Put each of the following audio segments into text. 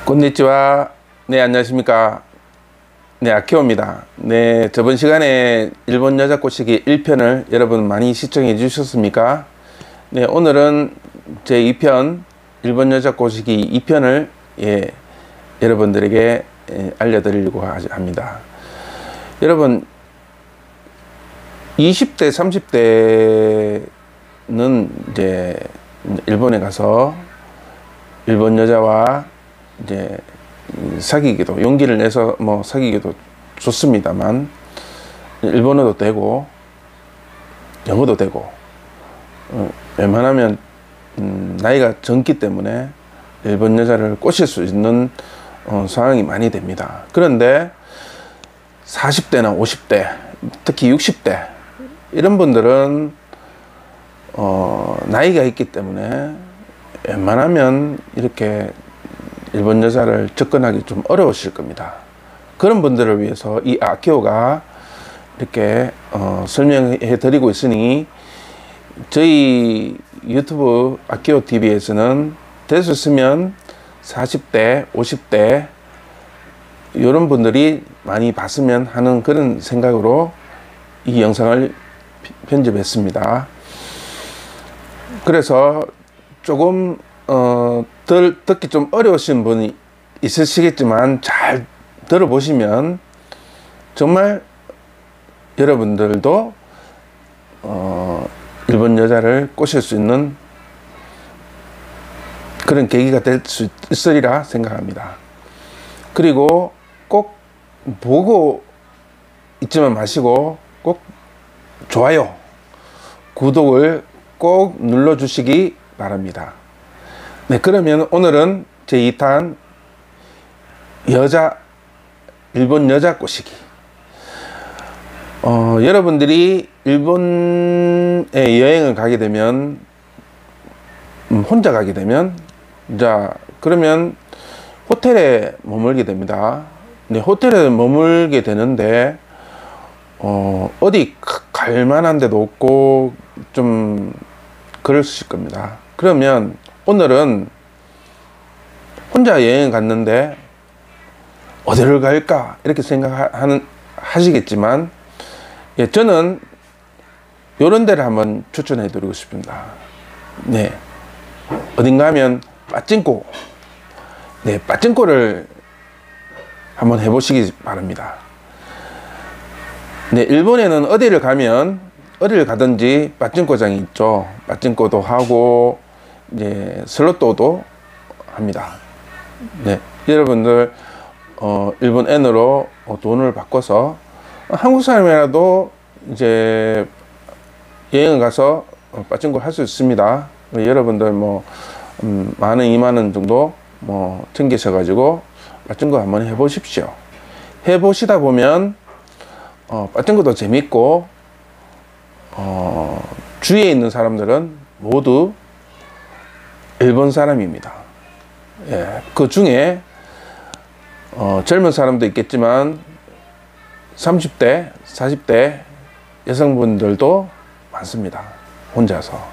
곤니치와. 네, 안녕하십니까. 네, 아키오입니다. 네, 저번 시간에 일본 여자 꼬시기 1편을 여러분 많이 시청해 주셨습니까? 네, 오늘은 제 2편 일본 여자 꼬시기 2편을 여러분들에게 알려드리려고 합니다. 여러분 20대 30대는 이제 일본에 가서 일본 여자와 이제 사귀기도, 용기를 내서 뭐 사귀기도 좋습니다만, 일본어도 되고 영어도 되고, 웬만하면 나이가 젊기 때문에 일본 여자를 꼬실 수 있는 상황이 많이 됩니다. 그런데 40대나 50대, 특히 60대 이런 분들은 나이가 있기 때문에 웬만하면 이렇게 일본 여자를 접근하기 좀 어려우실 겁니다. 그런 분들을 위해서 이 아키오가 이렇게 설명해 드리고 있으니, 저희 유튜브 아키오 TV에서는 될 수 있으면 40대, 50대 이런 분들이 많이 봤으면 하는 그런 생각으로 이 영상을 편집했습니다. 그래서 조금 듣기 좀 어려우신 분이 있으시겠지만 잘 들어보시면 정말 여러분들도 일본 여자를 꼬실 수 있는 그런 계기가 될 수 있으리라 생각합니다. 그리고 꼭 보고 있지만 마시고 꼭 좋아요, 구독을 꼭 눌러주시기 바랍니다. 네, 그러면 오늘은 제 2탄 일본 여자 꼬시기. 여러분들이 일본에 여행을 가게 되면, 혼자 가게 되면, 그러면 호텔에 머물게 됩니다. 네, 호텔에 머물게 되는데, 어디 갈 만한 데도 없고, 좀, 그러실 겁니다. 그러면 오늘은 혼자 여행 갔는데 어디를 갈까 이렇게 하시겠지만, 저는 요런 데를 한번 추천해 드리고 싶습니다. 네, 어딘가 하면 빠찡코. 네, 빠찡코를 한번 해보시기 바랍니다. 네, 일본에는 어디를 가든지 빠찡코장이 있죠. 빠찡코도 하고 이제 슬로또도 합니다. 네, 여러분들 일본 엔으로 돈을 바꿔서 한국 사람이라도 이제 여행을 가서 빠찡코 할 수 있습니다. 여러분들 뭐 만 원, 2만 원 정도 뭐 챙기셔 가지고 빠찡코 한번 해보십시오. 해보시다 보면 빠찡코도 재밌고, 주위에 있는 사람들은 모두 일본 사람입니다. 예, 그 중에 젊은 사람도 있겠지만 30대, 40대 여성분들도 많습니다. 혼자서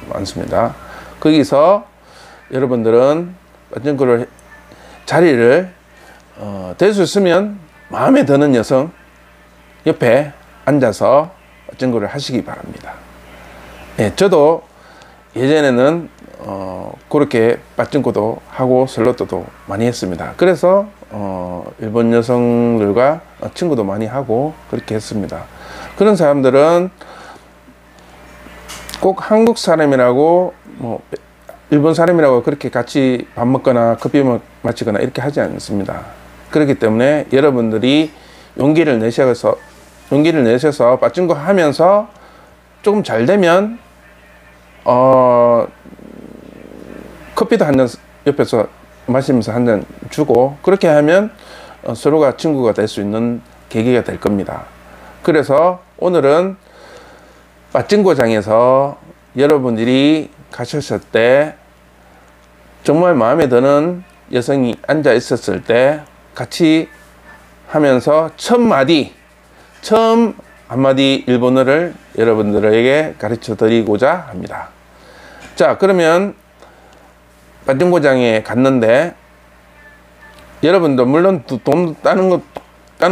많습니다. 거기서 여러분들은 빠찡코를 자리를 될 수 있으면 마음에 드는 여성 옆에 앉아서 빠찡코를 하시기 바랍니다. 예, 저도 예전에는 그렇게 빠찡코도 하고 슬로또도 많이 했습니다. 그래서 일본 여성들과 친구도 많이 하고 그렇게 했습니다. 그런 사람들은 꼭 한국 사람이라고 뭐 일본 사람이라고 그렇게 같이 밥 먹거나 커피 마시거나 이렇게 하지 않습니다. 그렇기 때문에 여러분들이 용기를 내셔서 빠찡코 하면서 조금 잘 되면 커피도 한 잔 옆에서 마시면서 한 잔 주고, 그렇게 하면 서로가 친구가 될 수 있는 계기가 될 겁니다. 그래서 오늘은 빠찡코장에서 여러분들이 가셨을 때 정말 마음에 드는 여성이 앉아 있었을 때 같이 하면서 처음 한마디 일본어를 여러분들에게 가르쳐 드리고자 합니다. 자, 그러면 빠찡코장에 갔는데 여러분도 물론 돈 따는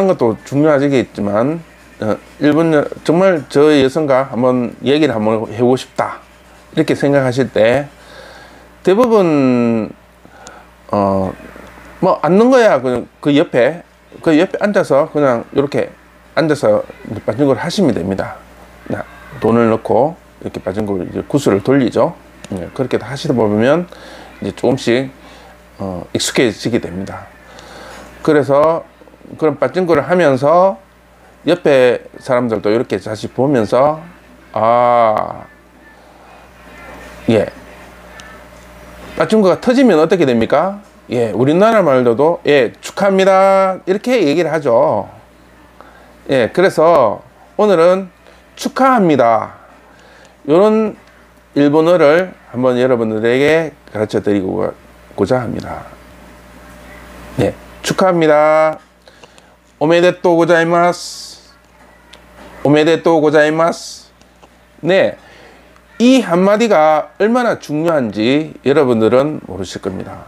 것도 중요하겠지만 일본 정말 저 여성과 한번 얘기를 한번 해보고 싶다 이렇게 생각하실 때 대부분 뭐 앉는 거야 그냥 그 옆에 앉아서 그냥 이렇게 앉아서 빠진거를 하시면 됩니다. 돈을 넣고 이렇게 빠진거를 이제 구슬을 돌리죠. 그렇게 하시다 보면 이제 조금씩 익숙해지게 됩니다. 그래서 그런 빠진거를 하면서 옆에 사람들도 이렇게 다시 보면서 예, 빠진거가 터지면 어떻게 됩니까? 예, 우리나라 말로도 예, 축하합니다 이렇게 얘기를 하죠. 예, 그래서 오늘은 축하합니다 이런 일본어를 한번 여러분들에게 가르쳐 드리고자 합니다. 네, 축하합니다. 오메데또 고자이마스. 오메데또 고자이마스. 네, 이 한마디가 얼마나 중요한지 여러분들은 모르실 겁니다.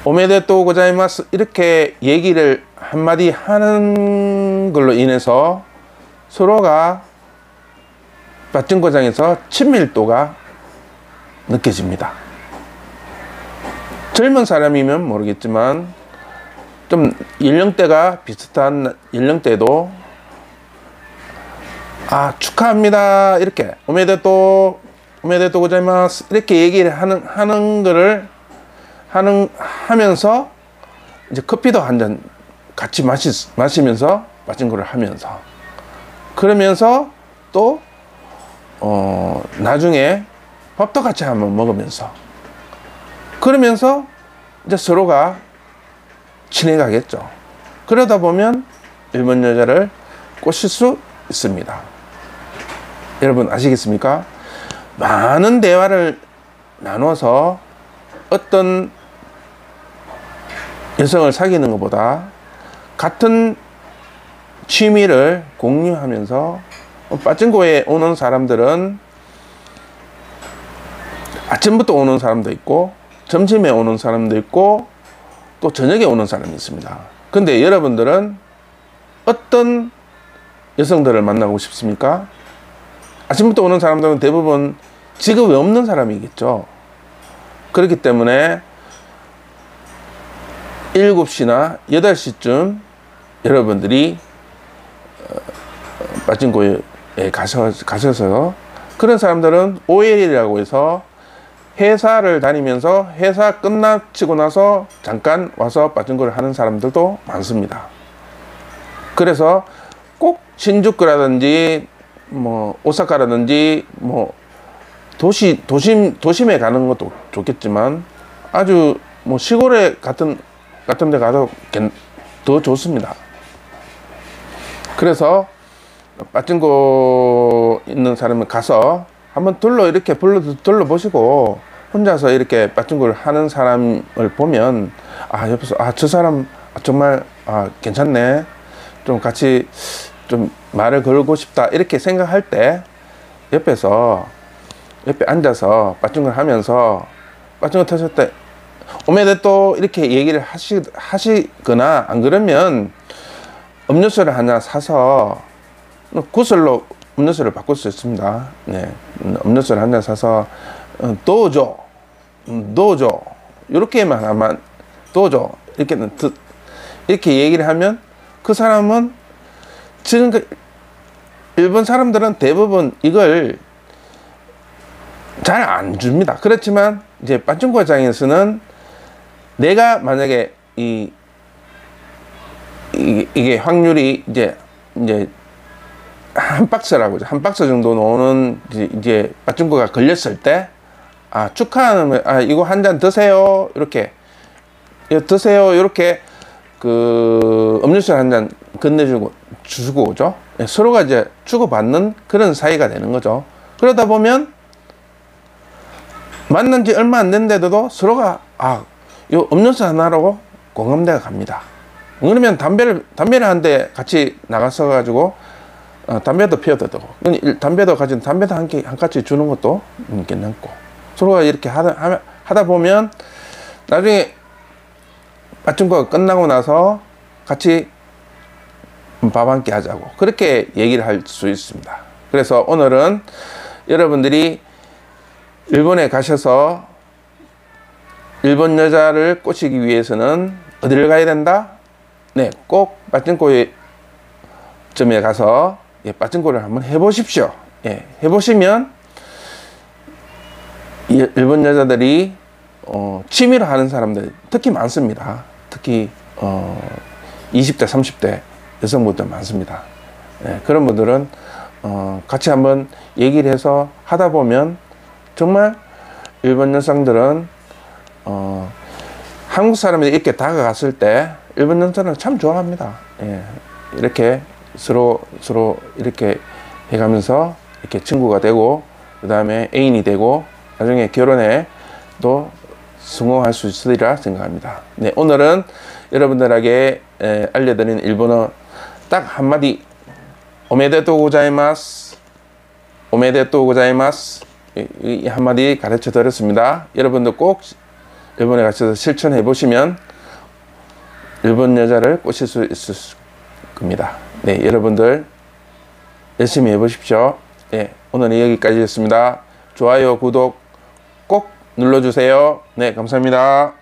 오메데또 고자이마스 이렇게 얘기를 한마디 하는 걸로 인해서 서로가 빠진거장에서 친밀도가 느껴집니다. 젊은 사람이면 모르겠지만 좀 연령대가 비슷한 연령대도 축하합니다 이렇게 오메데또 고자이마스 이렇게 얘기를 하는 거를 하면서 이제 커피도 한 잔 같이 마시면서 빠진거를 하면서 그러면서 또 나중에 밥도 같이 한번 먹으면서 그러면서 이제 서로가 친해가겠죠. 그러다 보면 일본 여자를 꼬실 수 있습니다. 여러분 아시겠습니까? 많은 대화를 나눠서 어떤 여성을 사귀는 것보다 같은 취미를 공유하면서 빠진거에 오는 사람들은 아침부터 오는 사람도 있고 점심에 오는 사람도 있고 또 저녁에 오는 사람이 있습니다. 근데 여러분들은 어떤 여성들을 만나고 싶습니까? 아침부터 오는 사람들은 대부분 직업이 없는 사람이겠죠. 그렇기 때문에 7시나 8시쯤 여러분들이 빠진거에 가셔서 그런 사람들은 OL이라고 해서 회사를 다니면서 회사 끝나치고 나서 잠깐 와서 빠진거를 하는 사람들도 많습니다. 그래서 꼭 신주쿠라든지 뭐 오사카라든지 뭐 도심에 가는 것도 좋겠지만 아주 뭐 시골에 같은 데 가도 더 좋습니다. 그래서 빠진거 있는 사람은 가서 한번 이렇게 둘러보시고 혼자서 이렇게 빠진거를 하는 사람을 보면 옆에서 저 사람 정말 괜찮네 좀 같이 좀 말을 걸고 싶다 이렇게 생각할 때 옆에 앉아서 빠진거를 하면서 빠진거 터질 때 오메데또 이렇게 얘기를 하시거나 안 그러면 음료수를 하나 사서 구슬로 음료수를 바꿀 수 있습니다. 네, 음료수를 한 잔 사서 도저 이렇게만 하면 도저 이렇게 얘기를 하면 그 사람은 지금 일본 사람들은 대부분 이걸 잘 안 줍니다. 그렇지만 이제 빠진거장에서는 내가 만약에 이게 확률이 이제 한 박스라고 한 박스 정도 넣는 이제 빠진거가 걸렸을 때 축하하는 이거 한 잔 드세요 이렇게 드세요 이렇게 그 음료수 한 잔 주고 오죠. 서로가 이제 주고받는 그런 사이가 되는 거죠. 그러다 보면 만난 지 얼마 안 됐는데도 서로가 요 음료수 하나로 공감대가 갑니다. 그러면 담배를 한 대 같이 나가서 가지고 담배도 피워도 되고 담배도 한 가지 주는 것도 괜찮고 서로가 이렇게 하다 보면 나중에 맞춤구가 끝나고 나서 같이 밥 한 끼 하자고 그렇게 얘기를 할 수 있습니다. 그래서 오늘은 여러분들이 일본에 가셔서 일본 여자를 꼬시기 위해서는 어디를 가야 된다? 네, 꼭 빠찡코점에 가서 빠찡코를 한번 해보십시오. 해보시면 일본 여자들이 취미로 하는 사람들 특히 많습니다. 특히 20대 30대 여성분들 많습니다. 그런 분들은 같이 한번 얘기를 해서 하다 보면 정말 일본 여성들은 한국 사람이 이렇게 다가갔을 때 일본 여성들은 참 좋아합니다. 이렇게 서로 이렇게 해가면서 이렇게 친구가 되고 그 다음에 애인이 되고 나중에 결혼에 또 성공할 수 있으리라 생각합니다. 네, 오늘은 여러분들에게 알려드린 일본어 딱 한마디 오메데토 고자이마스 오메데토 고자이마스 이 한마디 가르쳐 드렸습니다. 여러분들 꼭 일본에 가셔서 실천해 보시면 일본 여자를 꼬실 수 있을 겁니다. 네, 여러분들 열심히 해보십시오. 네, 오늘은 여기까지였습니다. 좋아요, 구독 꼭 눌러주세요. 네, 감사합니다.